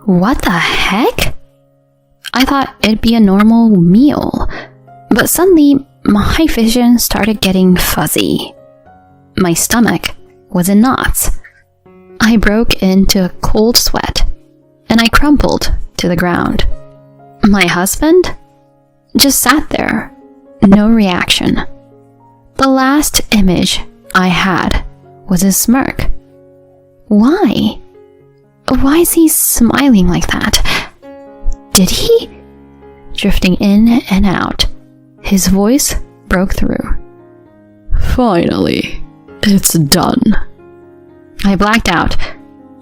What the heck? I thought it'd be a normal meal, but suddenly my vision started getting fuzzy. My stomach was in knots. I broke into a cold sweat, and I crumpled to the ground. My husband just sat there, no reaction. The last image I had was his smirk. Why? Why is he smiling like that? Did he? Drifting in and out, his voice broke through. Finally, it's done. I blacked out,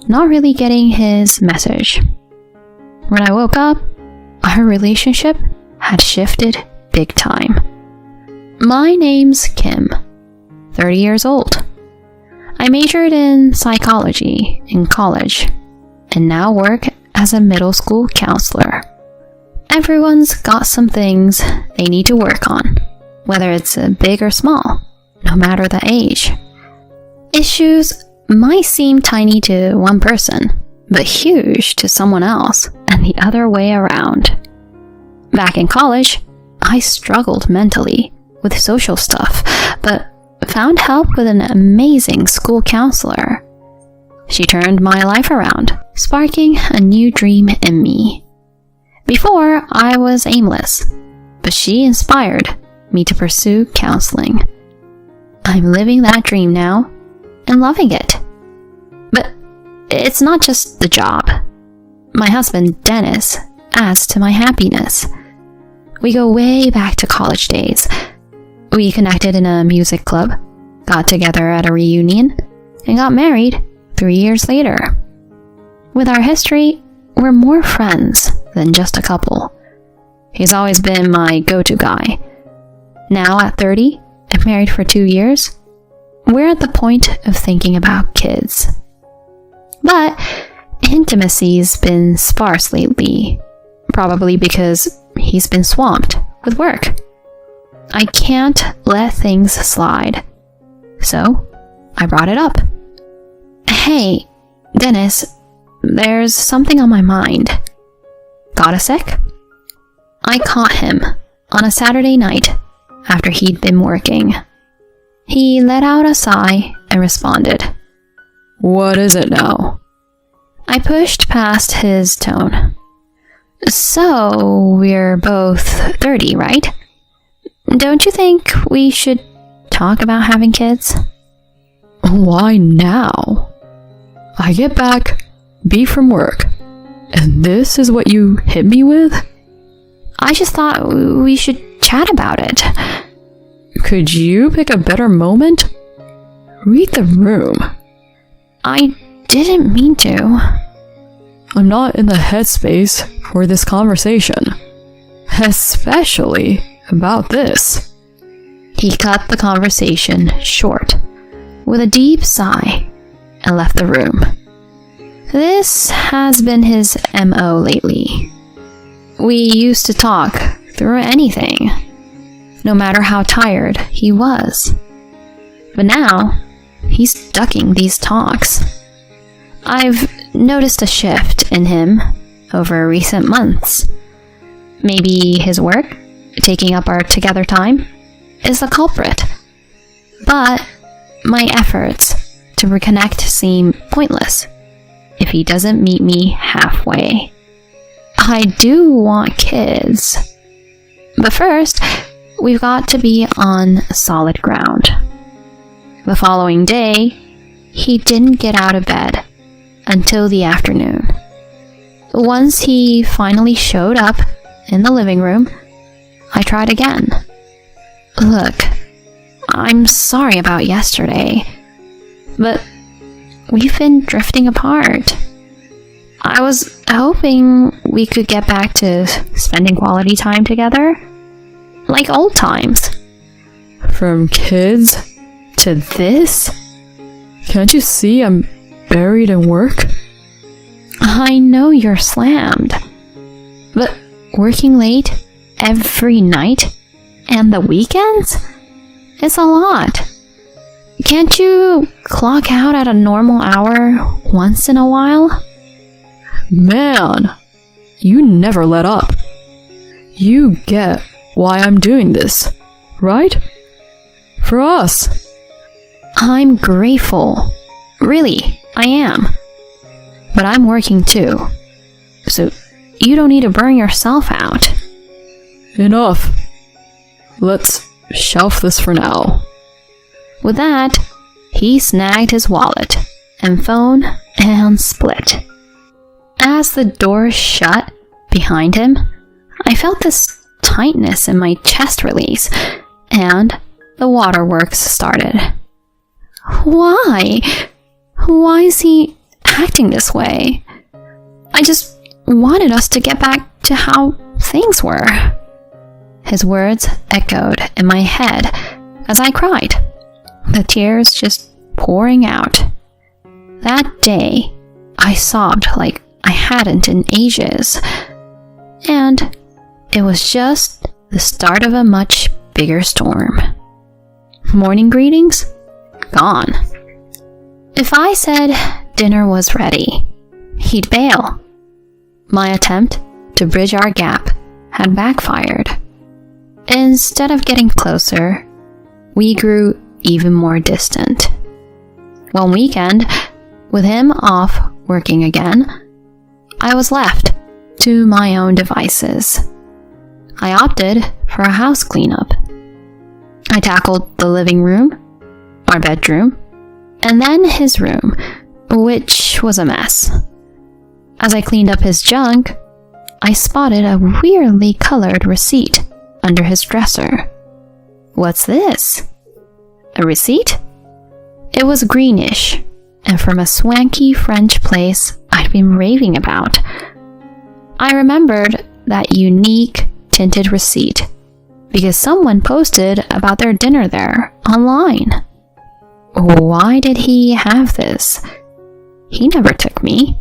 not really getting his message. When I woke up, our relationship had shifted big time. My name's Kim, 30 years old. I majored in psychology in college and now work as a middle school counselor. Everyone's got some things they need to work on, whether it's big or small, no matter the age. Issues might seem tiny to one person, but huge to someone else, and the other way around. Back in college, I struggled mentally with social stuff, but found help with an amazing school counselor. She turned my life around, sparking a new dream in me. Before, I was aimless, but she inspired me to pursue counseling. I'm living that dream now and loving it. But it's not just the job. My husband, Dennis, adds to my happiness. We go way back to college days. We connected in a music club, got together at a reunion, and got married 3 years later. With our history, we're more friends than just a couple. He's always been my go-to guy. Now at 30 and married for 2 years, we're at the point of thinking about kids. But intimacy's been sparse lately, probably because he's been swamped with work. I can't let things slide. So, I brought it up. Hey, Dennis, there's something on my mind. Got a sec? I caught him on a Saturday night after he'd been working. He let out a sigh and responded. What is it now? I pushed past his tone. So, we're both 30, right? Don't you think we should talk about having kids? Why now? I get back, beat from work, and this is what you hit me with? I just thought we should chat about it. Could you pick a better moment? Read the room. I didn't mean to. I'm not in the headspace for this conversation. Especially about this. He cut the conversation short with a deep sigh and left the room. This has been his MO lately. We used to talk through anything, no matter how tired he was. But now, he's ducking these talks. I've noticed a shift in him over recent months. Maybe his work, taking up our together time, is the culprit. But my efforts to reconnect seem pointless if he doesn't meet me halfway. I do want kids. But first, we've got to be on solid ground. The following day, he didn't get out of bed until the afternoon. Once he finally showed up in the living room, I tried again. Look, I'm sorry about yesterday, but we've been drifting apart. I was hoping we could get back to spending quality time together, like old times. From kids to this? Can't you see I'm buried in work? I know you're slammed, but working late every night and the weekends? It's a lot. Can't you clock out at a normal hour once in a while? Man, you never let up. You get why I'm doing this, right? For us. I'm grateful. Really, I am. But I'm working too. So you don't need to burn yourself out. Enough. Let's shelf this for now. With that, he snagged his wallet and phone and split. As the door shut behind him, I felt this tightness in my chest release, and the waterworks started. Why? Why is he acting this way? I just wanted us to get back to how things were. His words echoed in my head as I cried, the tears just pouring out. That day, I sobbed like I hadn't in ages, and it was just the start of a much bigger storm. Morning greetings? Gone. If I said dinner was ready, he'd bail. My attempt to bridge our gap had backfired. Instead of getting closer, we grew even more distant. One weekend, with him off working again, I was left to my own devices. I opted for a house cleanup. I tackled the living room, our bedroom, and then his room, which was a mess. As I cleaned up his junk, I spotted a weirdly colored receipt under his dresser. What's this? A receipt? It was greenish, and from a swanky French place I'd been raving about. I remembered that unique tinted receipt because someone posted about their dinner there online. Why did he have this? He never took me.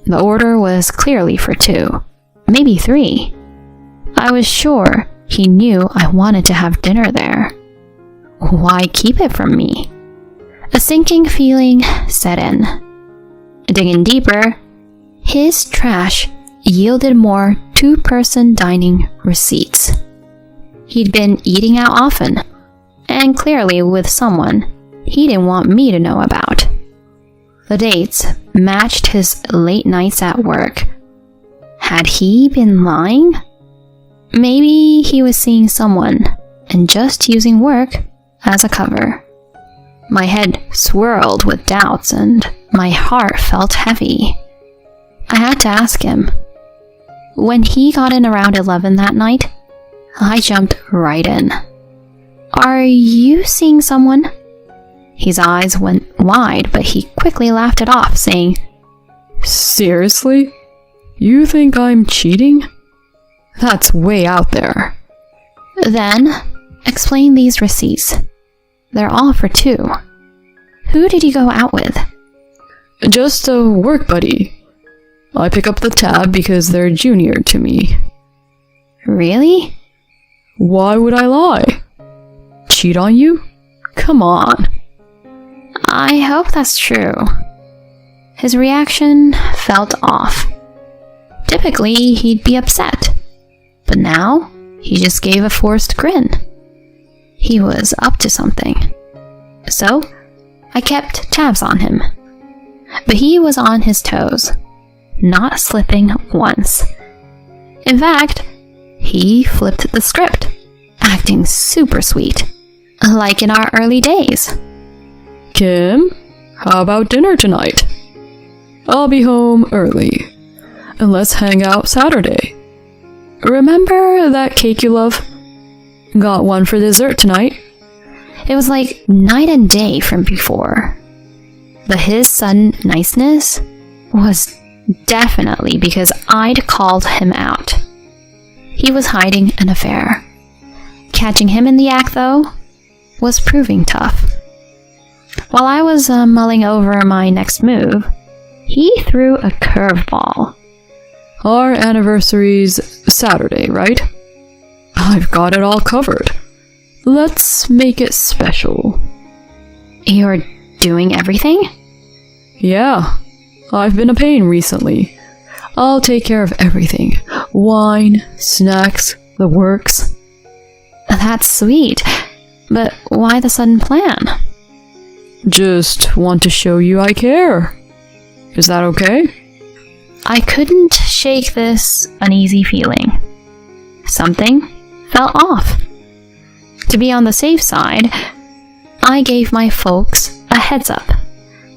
The order was clearly for 2, maybe 3. I was sure he knew I wanted to have dinner there. Why keep it from me? A sinking feeling set in. Digging deeper, his trash yielded more 2-person dining receipts. He'd been eating out often, and clearly with someone he didn't want me to know about. The dates matched his late nights at work. Had he been lying? Maybe he was seeing someone and just using work as a cover. My head swirled with doubts and my heart felt heavy. I had to ask him. When he got in around 11 that night, I jumped right in. Are you seeing someone? His eyes went wide, but he quickly laughed it off, saying, Seriously? You think I'm cheating? That's way out there. Then, explain these receipts. They're all for 2. Who did you go out with? Just a work buddy. I pick up the tab because they're junior to me. Really? Why would I lie? Cheat on you? Come on. I hope that's true. His reaction felt off. Typically, he'd be upset. But now, he just gave a forced grin. He was up to something. So, I kept tabs on him. But he was on his toes, not slipping once. In fact, he flipped the script, acting super sweet, like in our early days. Kim, how about dinner tonight? I'll be home early, and let's hang out Saturday. Remember that cake you love? Got one for dessert tonight. It was like night and day from before. But his sudden niceness was definitely because I'd called him out. He was hiding an affair. Catching him in the act, though, was proving tough. While I was mulling over my next move, he threw a curveball. Our anniversary's Saturday, right? I've got it all covered. Let's make it special. You're doing everything? Yeah, I've been a pain recently, I'll take care of everything. Wine, snacks, the works. That's sweet. But why the sudden plan? Just want to show you I care. Is that okay? I couldn't shake this uneasy feeling. Something felt off. To be on the safe side, I gave my folks a heads up,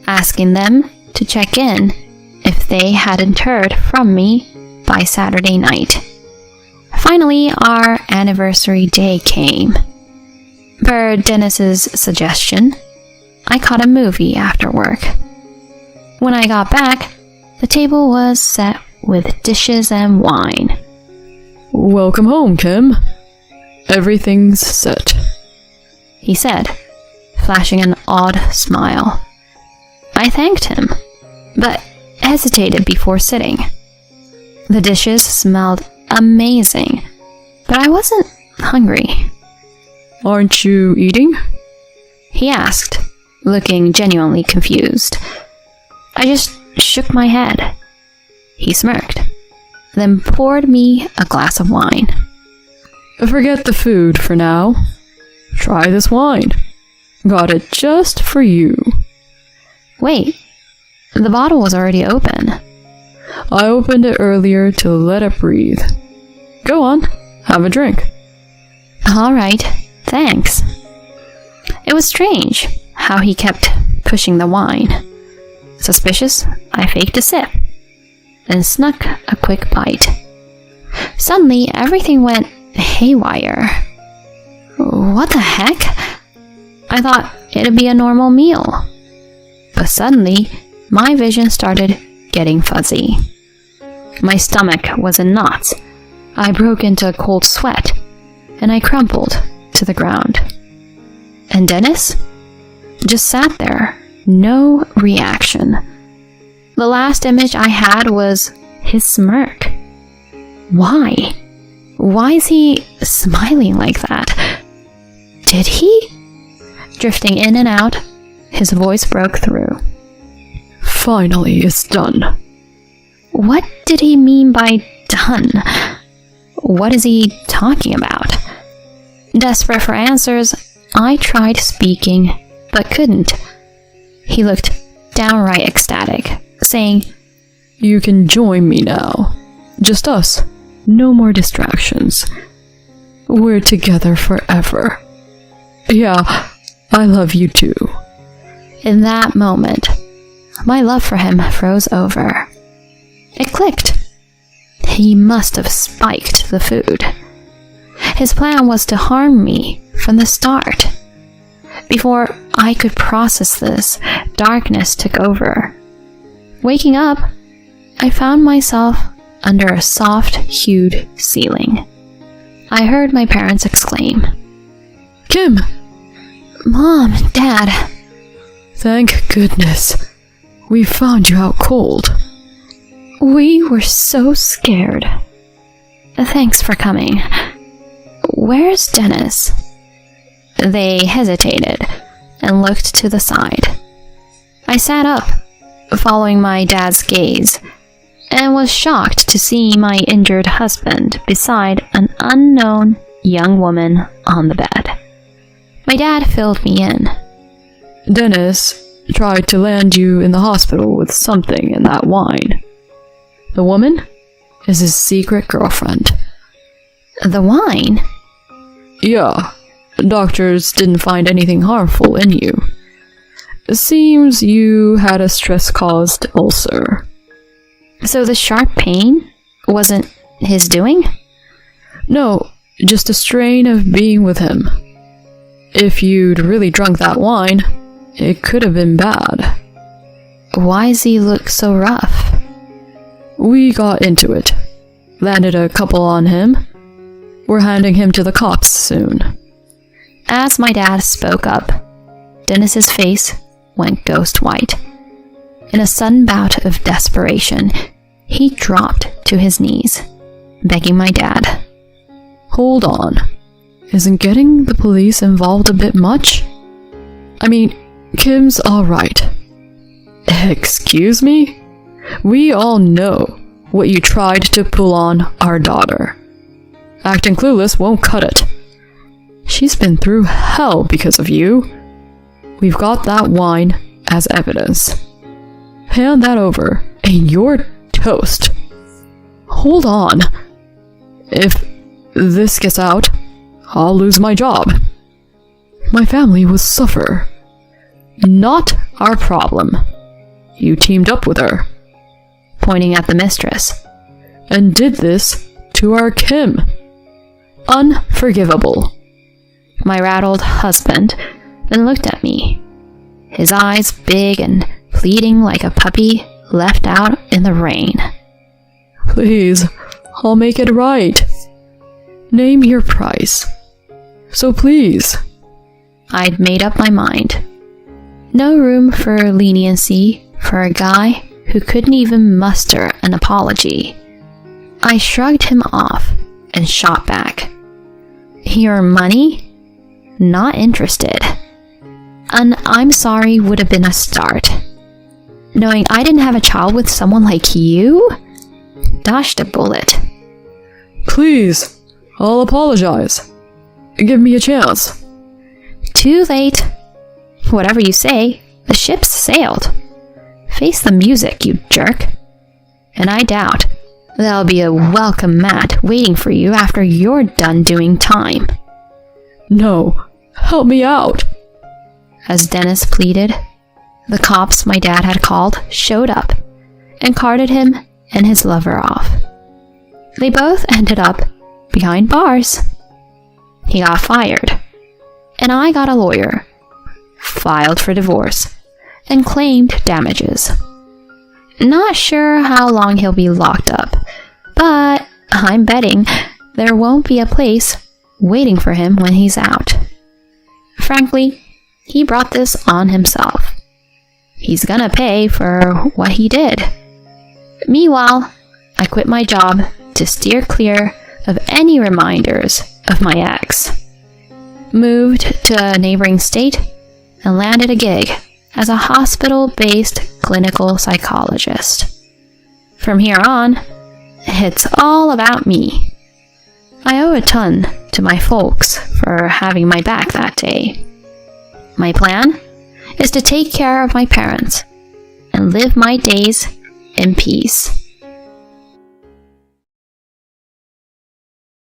asking them to check in if they hadn't heard from me by Saturday night. Finally, our anniversary day came. Per Dennis's suggestion, I caught a movie after work. When I got back, the table was set with dishes and wine. Welcome home, Kim. Everything's set, he said, flashing an odd smile. I thanked him, but hesitated before sitting. The dishes smelled amazing, but I wasn't hungry. Aren't you eating? He asked, looking genuinely confused. I just shook my head. He smirked, then poured me a glass of wine. Forget the food for now. Try this wine. Got it just for you. Wait, the bottle was already open. I opened it earlier to let it breathe. Go on, have a drink. All right, thanks. It was strange how he kept pushing the wine. Suspicious, I faked a sip, then snuck a quick bite. Suddenly, everything went haywire. What the heck? I thought it'd be a normal meal. But suddenly, my vision started getting fuzzy. My stomach was in knots. I broke into a cold sweat, and I crumpled to the ground. And Dennis just sat there, no reaction. The last image I had was his smirk. Why? Why is he smiling like that? Did he? Drifting in and out, his voice broke through. Finally, it's done. What did he mean by done? What is he talking about? Desperate for answers, I tried speaking, but couldn't. He looked downright ecstatic, saying, You can join me now. Just us. No more distractions. We're together forever. Yeah, I love you too. In that moment, my love for him froze over. It clicked. He must have spiked the food. His plan was to harm me from the start. Before I could process this, darkness took over. Waking up, I found myself under a soft-hued ceiling. I heard my parents exclaim, Kim! Mom, Dad. Thank goodness. We found you out cold. We were so scared. Thanks for coming. Where's Dennis? They hesitated and looked to the side. I sat up, following my dad's gaze, and was shocked to see my injured husband beside an unknown young woman on the bed. My dad filled me in. Dennis tried to land you in the hospital with something in that wine. The woman is his secret girlfriend. The wine? Yeah, doctors didn't find anything harmful in you. It seems you had a stress-caused ulcer. So the sharp pain wasn't his doing? No, just a strain of being with him. If you'd really drunk that wine, it could have been bad. Why does he look so rough? We got into it. Landed a couple on him. We're handing him to the cops soon. As my dad spoke up, Dennis's face went ghost white. In a sudden bout of desperation, he dropped to his knees, begging my dad. Hold on. Isn't getting the police involved a bit much? I mean, Kim's alright. Excuse me? We all know what you tried to pull on our daughter. Acting clueless won't cut it. She's been through hell because of you. We've got that wine as evidence. Hand that over, and you're toast. Hold on. If this gets out, I'll lose my job. My family will suffer. Not our problem. You teamed up with her, pointing at the mistress, and did this to our Kim. Unforgivable. My rattled husband then looked at me, his eyes big and pleading like a puppy left out in the rain. Please, I'll make it right. Name your price. So please. I'd made up my mind. No room for leniency for a guy who couldn't even muster an apology. I shrugged him off and shot back. Your money? Not interested. An I'm sorry would have been a start. Knowing I didn't have a child with someone like you? Dodged a bullet. Please, I'll apologize. Give me a chance. Too late. Whatever you say, the ship's sailed. Face the music, you jerk. And I doubt there'll be a welcome mat waiting for you after you're done doing time. No, help me out. As Dennis pleaded, the cops my dad had called showed up and carted him and his lover off. They both ended up behind bars. He got fired, and I got a lawyer, filed for divorce, and claimed damages. Not sure how long he'll be locked up, but I'm betting there won't be a place waiting for him when he's out. Frankly, he brought this on himself. He's gonna pay for what he did. Meanwhile, I quit my job to steer clear of any reminders of my ex. Moved to a neighboring state and landed a gig as a hospital-based clinical psychologist. From here on, it's all about me. I owe a ton to my folks for having my back that day. My plan is to take care of my parents and live my days in peace.